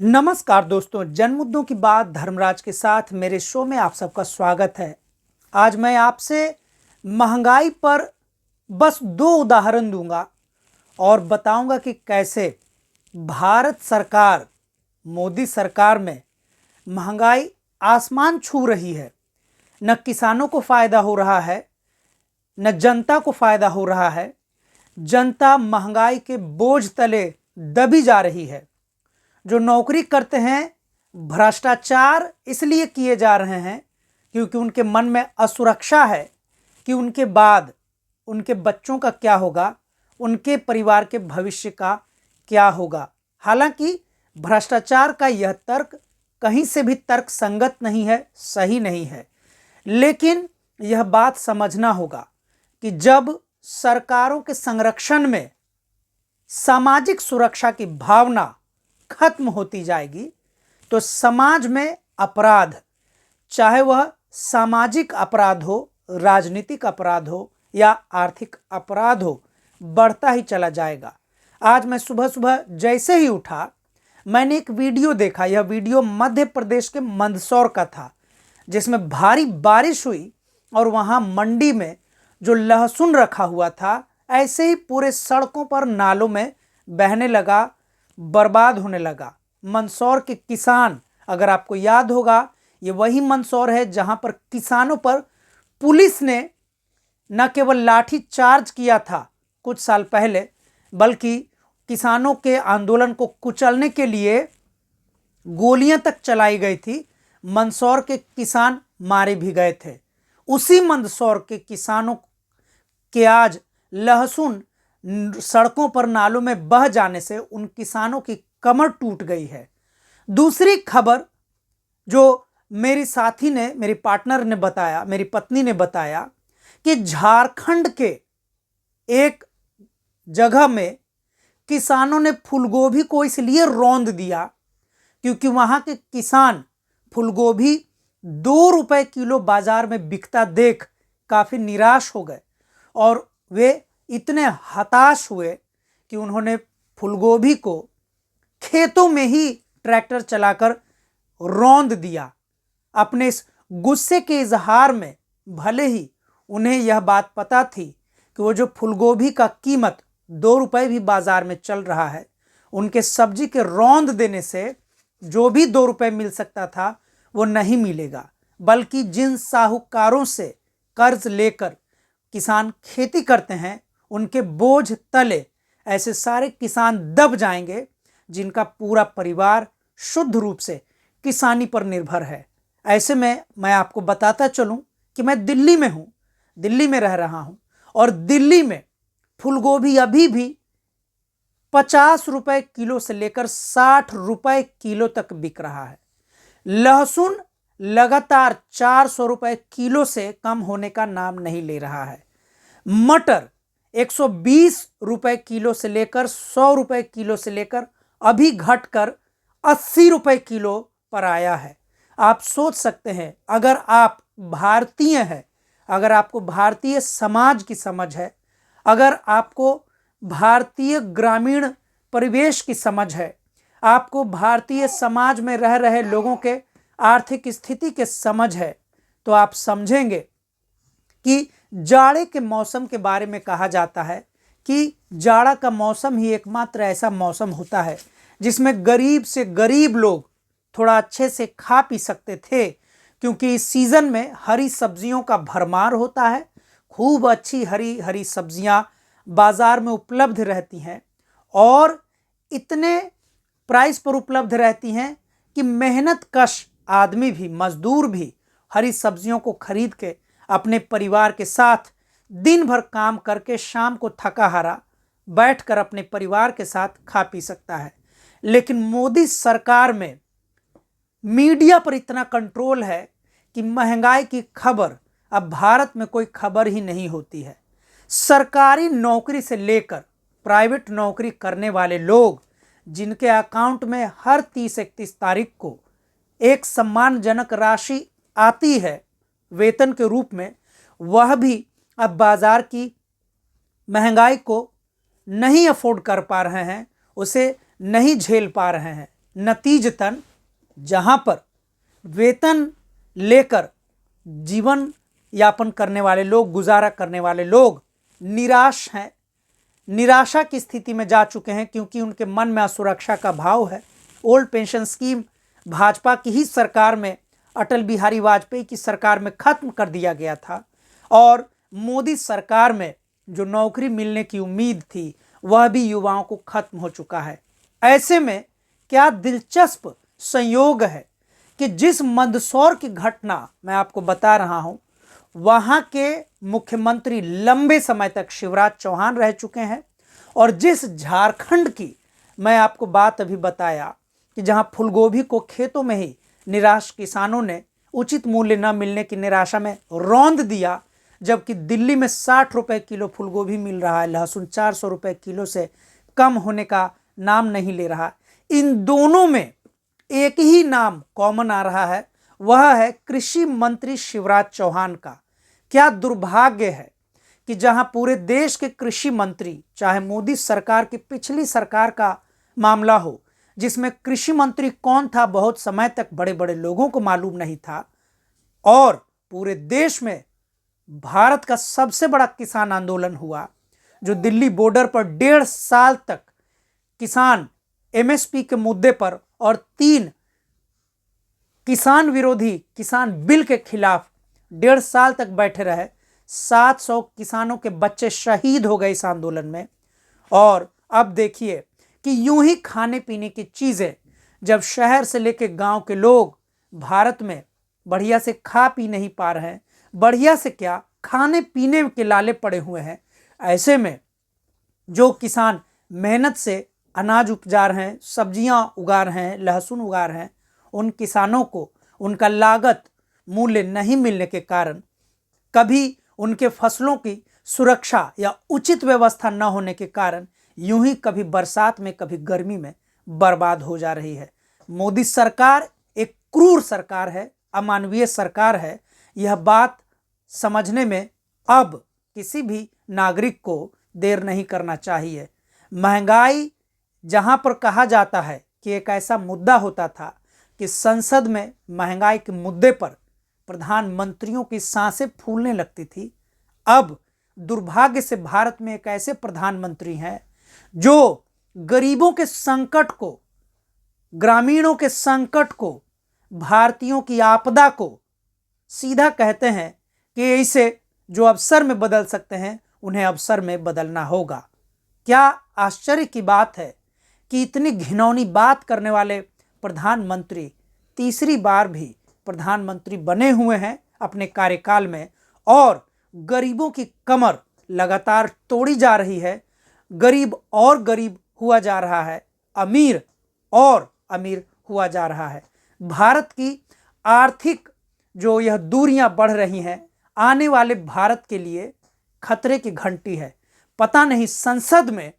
नमस्कार दोस्तों, जन मुद्दों की बात धर्मराज के साथ मेरे शो में आप सबका स्वागत है। आज मैं आपसे महंगाई पर बस दो उदाहरण दूंगा और बताऊंगा कि कैसे भारत सरकार, मोदी सरकार में महंगाई आसमान छू रही है। न किसानों को फ़ायदा हो रहा है, न जनता को फ़ायदा हो रहा है। जनता महंगाई के बोझ तले दबी जा रही है। जो नौकरी करते हैं, भ्रष्टाचार इसलिए किए जा रहे हैं क्योंकि उनके मन में असुरक्षा है कि उनके बाद उनके बच्चों का क्या होगा, उनके परिवार के भविष्य का क्या होगा। हालांकि भ्रष्टाचार का यह तर्क कहीं से भी तर्क संगत नहीं है, सही नहीं है। लेकिन यह बात समझना होगा कि जब सरकारों के संरक्षण में सामाजिक सुरक्षा की भावना खत्म होती जाएगी तो समाज में अपराध, चाहे वह सामाजिक अपराध हो, राजनीतिक अपराध हो या आर्थिक अपराध हो, बढ़ता ही चला जाएगा। आज मैं सुबह सुबह जैसे ही उठा, मैंने एक वीडियो देखा। यह वीडियो मध्य प्रदेश के मंदसौर का था, जिसमें भारी बारिश हुई और वहां मंडी में जो लहसुन रखा हुआ था ऐसे ही पूरे सड़कों पर, नालों में बहने लगा, बर्बाद होने लगा। मंदसौर के किसान, अगर आपको याद होगा, ये वही मंदसौर है जहां पर किसानों पर पुलिस ने न केवल लाठी चार्ज किया था कुछ साल पहले, बल्कि किसानों के आंदोलन को कुचलने के लिए गोलियां तक चलाई गई थी। मंदसौर के किसान मारे भी गए थे। उसी मंदसौर के किसानों के आज लहसुन सड़कों पर, नालों में बह जाने से उन किसानों की कमर टूट गई है। दूसरी खबर जो मेरी साथी ने, मेरी पार्टनर ने बताया, मेरी पत्नी ने बताया कि झारखंड के एक जगह में किसानों ने फूलगोभी को इसलिए रौंद दिया क्योंकि वहां के किसान फूलगोभी 2 रुपए किलो बाजार में बिकता देख काफी निराश हो गए और वे इतने हताश हुए कि उन्होंने फूलगोभी को खेतों में ही ट्रैक्टर चलाकर रौंद दिया। अपने इस गुस्से के इजहार में, भले ही उन्हें यह बात पता थी कि वो जो फूलगोभी का कीमत 2 रुपए भी बाजार में चल रहा है, उनके सब्जी के रौंद देने से जो भी 2 रुपए मिल सकता था वो नहीं मिलेगा, बल्कि जिन साहूकारों से कर्ज लेकर किसान खेती करते हैं, उनके बोझ तले ऐसे सारे किसान दब जाएंगे जिनका पूरा परिवार शुद्ध रूप से किसानी पर निर्भर है। ऐसे में मैं आपको बताता चलूं कि मैं दिल्ली में हूं, दिल्ली में रह रहा हूं और दिल्ली में फूलगोभी अभी भी 50 रुपए किलो से लेकर 60 रुपए किलो तक बिक रहा है। लहसुन लगातार 400 रुपए किलो से कम होने का नाम नहीं ले रहा है। मटर 120 रुपए किलो से लेकर 100 रुपए किलो से लेकर अभी घटकर 80 रुपए किलो पर आया है। आप सोच सकते हैं, अगर आप भारतीय हैं, अगर आपको भारतीय समाज की समझ है, अगर आपको भारतीय ग्रामीण परिवेश की समझ है, आपको भारतीय समाज में रह रहे लोगों के आर्थिक स्थिति के समझ है, तो आप समझेंगे कि जाड़े के मौसम के बारे में कहा जाता है कि जाड़ा का मौसम ही एकमात्र ऐसा मौसम होता है जिसमें गरीब से गरीब लोग थोड़ा अच्छे से खा पी सकते थे, क्योंकि इस सीजन में हरी सब्जियों का भरमार होता है। खूब अच्छी हरी हरी सब्जियां बाजार में उपलब्ध रहती हैं और इतने प्राइस पर उपलब्ध रहती हैं कि मेहनत कश आदमी भी, मजदूर भी हरी सब्जियों को खरीद के अपने परिवार के साथ दिन भर काम करके शाम को थका हारा बैठकर अपने परिवार के साथ खा पी सकता है। लेकिन मोदी सरकार में मीडिया पर इतना कंट्रोल है कि महंगाई की खबर अब भारत में कोई खबर ही नहीं होती है। सरकारी नौकरी से लेकर प्राइवेट नौकरी करने वाले लोग, जिनके अकाउंट में हर 30-31 तारीख को एक सम्मानजनक राशि आती है वेतन के रूप में, वह भी अब बाजार की महंगाई को नहीं अफोर्ड कर पा रहे हैं, उसे नहीं झेल पा रहे हैं। नतीजतन जहाँ पर वेतन लेकर जीवन यापन करने वाले लोग, गुजारा करने वाले लोग निराश हैं, निराशा की स्थिति में जा चुके हैं, क्योंकि उनके मन में असुरक्षा का भाव है। ओल्ड पेंशन स्कीम भाजपा की ही सरकार में, अटल बिहारी वाजपेयी की सरकार में खत्म कर दिया गया था, और मोदी सरकार में जो नौकरी मिलने की उम्मीद थी वह भी युवाओं को खत्म हो चुका है। ऐसे में क्या दिलचस्प संयोग है कि जिस मंदसौर की घटना मैं आपको बता रहा हूं, वहां के मुख्यमंत्री लंबे समय तक शिवराज चौहान रह चुके हैं, और जिस झारखंड की मैं आपको बात अभी बताया कि जहां फूलगोभी को खेतों में ही निराश किसानों ने उचित मूल्य न मिलने की निराशा में रौंद दिया, जबकि दिल्ली में 60 रुपए किलो फूलगोभी मिल रहा है, लहसुन 400 रुपए किलो से कम होने का नाम नहीं ले रहा। इन दोनों में एक ही नाम कॉमन आ रहा है, वह है कृषि मंत्री शिवराज चौहान का। क्या दुर्भाग्य है कि जहां पूरे देश के कृषि मंत्री, चाहे मोदी सरकार की पिछली सरकार का मामला हो जिसमें कृषि मंत्री कौन था बहुत समय तक बड़े बड़े लोगों को मालूम नहीं था, और पूरे देश में भारत का सबसे बड़ा किसान आंदोलन हुआ जो दिल्ली बॉर्डर पर 1.5 साल तक किसान एमएसपी के मुद्दे पर और 3 किसान विरोधी किसान बिल के खिलाफ 1.5 साल तक बैठे रहे। 700 किसानों के बच्चे शहीद हो गए इस आंदोलन में। और अब देखिए कि यूं ही खाने पीने की चीजें जब शहर से लेकर गांव के लोग भारत में बढ़िया से खा पी नहीं पा रहे हैं, बढ़िया से क्या खाने पीने के लाले पड़े हुए हैं, ऐसे में जो किसान मेहनत से अनाज उपजा रहे हैं, सब्जियां उगा रहे हैं, लहसुन उगा रहे हैं, उन किसानों को उनका लागत मूल्य नहीं मिलने के कारण, कभी उनके फसलों की सुरक्षा या उचित व्यवस्था न होने के कारण यूं ही कभी बरसात में कभी गर्मी में बर्बाद हो जा रही है। मोदी सरकार एक क्रूर सरकार है, अमानवीय सरकार है। यह बात समझने में अब किसी भी नागरिक को देर नहीं करना चाहिए। महंगाई जहां पर कहा जाता है कि एक ऐसा मुद्दा होता था कि संसद में महंगाई के मुद्दे पर प्रधानमंत्रियों की सांसें फूलने लगती थी, अब दुर्भाग्य से भारत में एक ऐसे प्रधानमंत्री हैं जो गरीबों के संकट को, ग्रामीणों के संकट को, भारतीयों की आपदा को सीधा कहते हैं कि इसे जो अवसर में बदल सकते हैं उन्हें अवसर में बदलना होगा। क्या आश्चर्य की बात है कि इतनी घिनौनी बात करने वाले प्रधानमंत्री तीसरी बार भी प्रधानमंत्री बने हुए हैं अपने कार्यकाल में, और गरीबों की कमर लगातार तोड़ी जा रही है। गरीब और गरीब हुआ जा रहा है, अमीर और अमीर हुआ जा रहा है। भारत की आर्थिक जो यह दूरियां बढ़ रही हैं, आने वाले भारत के लिए खतरे की घंटी है। पता नहीं संसद में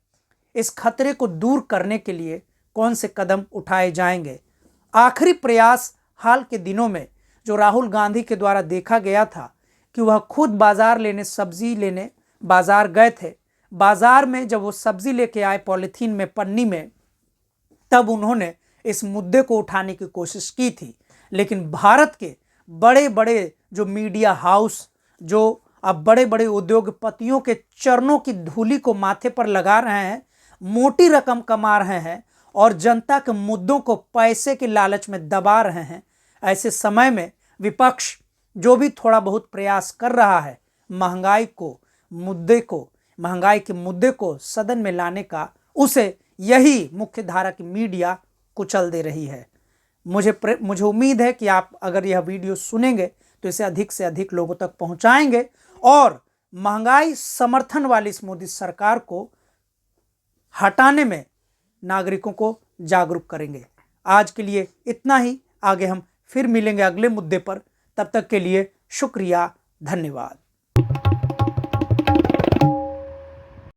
इस खतरे को दूर करने के लिए कौन से कदम उठाए जाएंगे। आखिरी प्रयास हाल के दिनों में जो राहुल गांधी के द्वारा देखा गया था कि वह खुद बाजार लेने, सब्जी लेने बाजार गए थे। बाजार में जब वो सब्जी लेके आए पॉलीथीन में, पन्नी में, तब उन्होंने इस मुद्दे को उठाने की कोशिश की थी। लेकिन भारत के बड़े बड़े जो मीडिया हाउस, जो अब बड़े बड़े उद्योगपतियों के चरणों की धूली को माथे पर लगा रहे हैं, मोटी रकम कमा रहे हैं और जनता के मुद्दों को पैसे के लालच में दबा रहे हैं, ऐसे समय में विपक्ष जो भी थोड़ा बहुत प्रयास कर रहा है महंगाई के मुद्दे को सदन में लाने का, उसे यही मुख्य धारा की मीडिया कुचल दे रही है। मुझे उम्मीद है कि आप अगर यह वीडियो सुनेंगे तो इसे अधिक से अधिक लोगों तक पहुंचाएंगे और महंगाई समर्थन वाली इस मोदी सरकार को हटाने में नागरिकों को जागरूक करेंगे। आज के लिए इतना ही, आगे हम फिर मिलेंगे अगले मुद्दे पर। तब तक के लिए शुक्रिया, धन्यवाद।